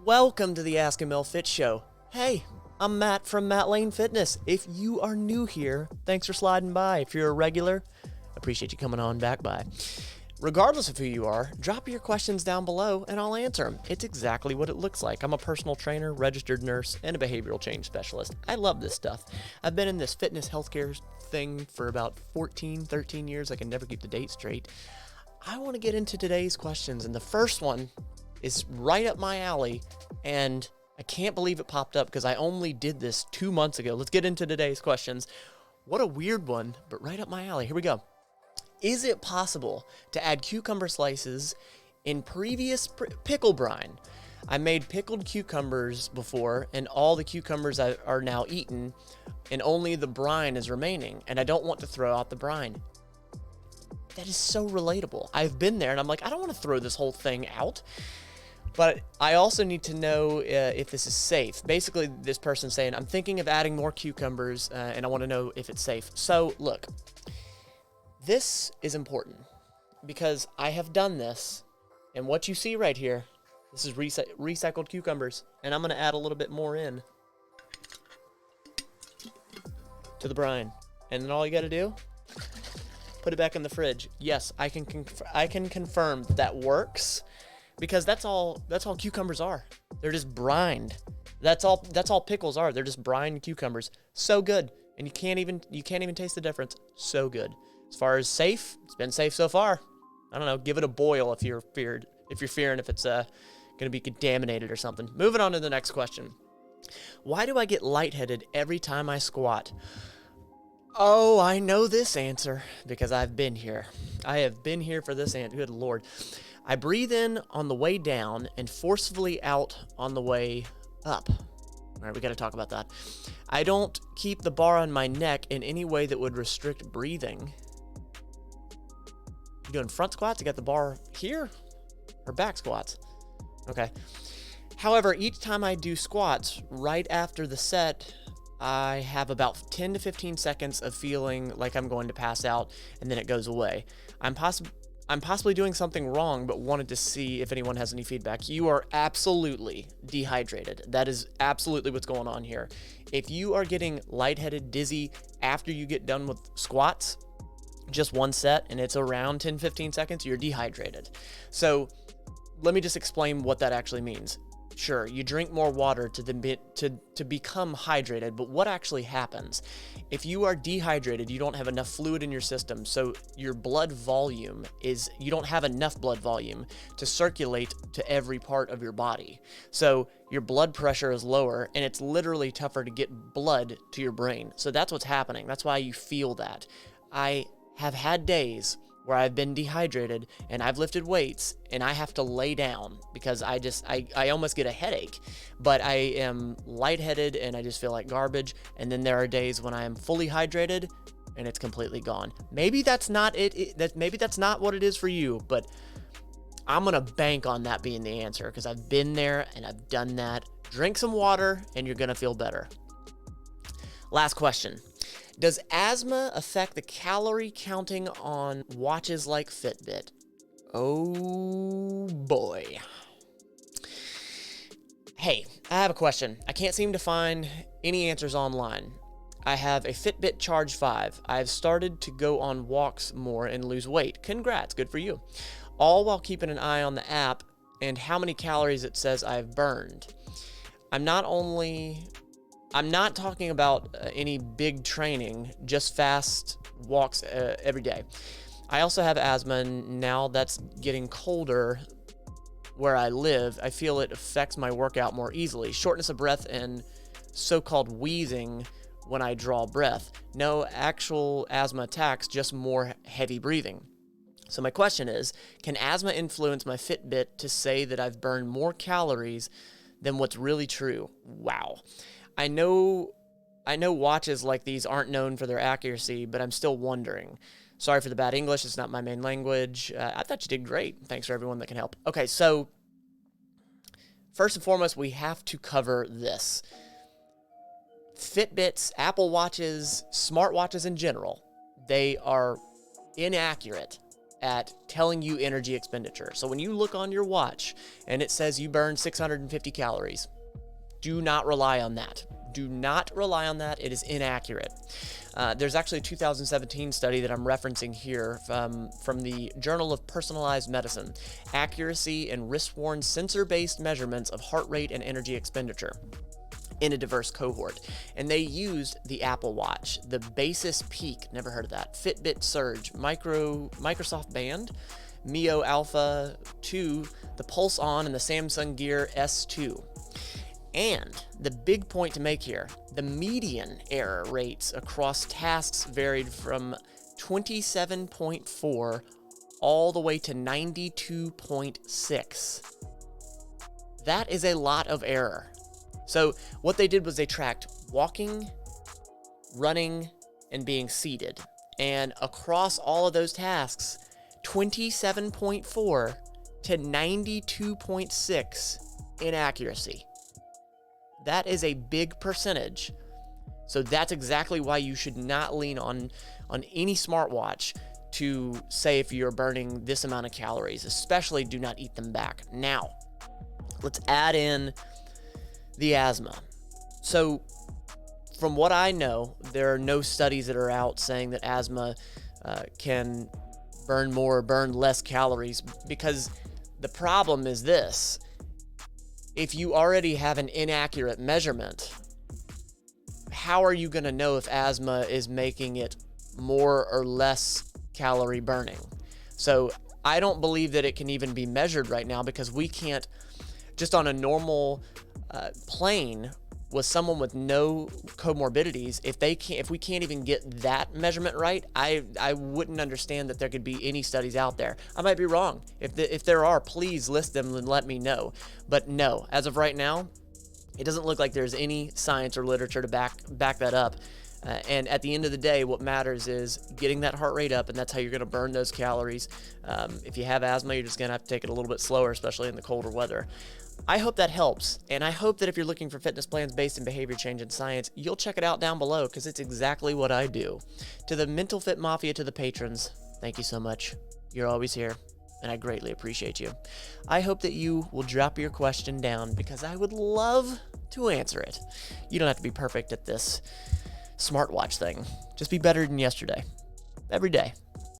Welcome to the Ask a Mel Fit Show. Hey, I'm Matt from Matt Lane Fitness. If you are new here, thanks for sliding by. If you're a regular, appreciate you coming on back by. Regardless of who you are, drop your questions down below and I'll answer them. It's exactly what it looks like. I'm a personal trainer, registered nurse, and a behavioral change specialist. I love this stuff. I've been in this fitness healthcare thing for about 13 years. I can never keep the date straight. I want to get into today's questions, and the first one is right up my alley, and I can't believe it popped up because I only did this 2 months ago. Let's get into today's questions. What a weird one, but right up my alley. Here we go. Is it possible to add cucumber slices in previous pickle brine? I made pickled cucumbers before, and all the cucumbers are now eaten, and only the brine is remaining, and I don't want to throw out the brine. That is so relatable. I've been there, and I'm like, I don't want to throw this whole thing out. But I also need to know if this is safe. Basically, this person's saying, I'm thinking of adding more cucumbers, and I want to know if it's safe. So, look, this is important because I have done this, and what you see right here, this is recycled cucumbers, and I'm going to add a little bit more in to the brine. And then all you got to do, put it back in the fridge. Yes, I can confirm that works. Because that's all cucumbers are. They're just brined. That's all pickles are. They're just brined cucumbers. So good. And you can't even taste the difference. So good. As far as safe, it's been safe so far. I don't know, give it a boil if you're fearing if it's going to be contaminated or something. Moving on to the next question. Why do I get lightheaded every time I squat? Oh, I know this answer because I've been here. I have been here for this answer. Good Lord. I breathe in on the way down and forcefully out on the way up. All right, we got to talk about that. I don't keep the bar on my neck in any way that would restrict breathing. You doing front squats? You got the bar here? Or back squats? Okay. However, each time I do squats, right after the set, I have about 10 to 15 seconds of feeling like I'm going to pass out, and then it goes away. I'm possibly doing something wrong, but wanted to see if anyone has any feedback. You are absolutely dehydrated. That is absolutely what's going on here. If you are getting lightheaded, dizzy after you get done with squats, just one set, and it's around 10, 15 seconds, you're dehydrated. So let me just explain what that actually means. Sure, you drink more water to become hydrated, but what actually happens? If you are dehydrated, you don't have enough fluid in your system, so your blood volume you don't have enough blood volume to circulate to every part of your body. So your blood pressure is lower, and it's literally tougher to get blood to your brain. So that's what's happening. That's why you feel that. I have had days where I've been dehydrated and I've lifted weights and I have to lay down because I almost get a headache, but I am lightheaded and I just feel like garbage. And then there are days when I am fully hydrated and it's completely gone. Maybe that's not maybe that's not what it is for you, but I'm going to bank on that being the answer because I've been there and I've done that. Drink some water and you're going to feel better. Last question. Does asthma affect the calorie counting on watches like Fitbit? Oh boy. Hey, I have a question. I can't seem to find any answers online. I have a Fitbit Charge 5. I've started to go on walks more and lose weight. Congrats, good for you. All while keeping an eye on the app and how many calories it says I've burned. I'm not talking about any big training, just fast walks every day. I also have asthma, and now that's getting colder where I live. I feel it affects my workout more easily. Shortness of breath and so-called wheezing when I draw breath. No actual asthma attacks, just more heavy breathing. So my question is, can asthma influence my Fitbit to say that I've burned more calories than what's really true? Wow. I know watches like these aren't known for their accuracy, but I'm still wondering. Sorry for the bad English. It's not my main language. I thought you did great. Thanks for everyone that can help. Okay, so first and foremost, we have to cover this. Fitbits, Apple Watches, smartwatches in general, they are inaccurate at telling you energy expenditure. So when you look on your watch and it says you burn 650 calories, do not rely on that. Do not rely on that. It is inaccurate. There's actually a 2017 study that I'm referencing here from the Journal of Personalized Medicine, Accuracy and Wrist-Worn Sensor-Based Measurements of Heart Rate and Energy Expenditure in a diverse cohort. And they used the Apple Watch, the Basis Peak, never heard of that, Fitbit Surge, Microsoft Band, Mio Alpha 2, the Pulse On, and the Samsung Gear S2. And the big point to make here, the median error rates across tasks varied from 27.4 all the way to 92.6. That is a lot of error. So what they did was they tracked walking, running, and being seated. And across all of those tasks, 27.4 to 92.6 inaccuracy. That is a big percentage. So that's exactly why you should not lean on any smartwatch to say if you're burning this amount of calories, especially do not eat them back. Now, let's add in the asthma. So from what I know, there are no studies that are out saying that asthma can burn more or burn less calories, because the problem is this. If you already have an inaccurate measurement, how are you going to know if asthma is making it more or less calorie burning? So I don't believe that it can even be measured right now, because we can't, just on a normal plane with someone with no comorbidities, if we can't even get that measurement right, I wouldn't understand that there could be any studies out there. I might be wrong. If there are, please list them and let me know. But no, as of right now, it doesn't look like there's any science or literature to back that up. And at the end of the day, what matters is getting that heart rate up, and that's how you're going to burn those calories. If you have asthma, you're just going to have to take it a little bit slower, especially in the colder weather. I hope that helps, and I hope that if you're looking for fitness plans based in behavior change and science, you'll check it out down below, because it's exactly what I do. To the Mental Fit Mafia, to the patrons, thank you so much. You're always here, and I greatly appreciate you. I hope that you will drop your question down, because I would love to answer it. You don't have to be perfect at this smartwatch thing. Just be better than yesterday. Every day.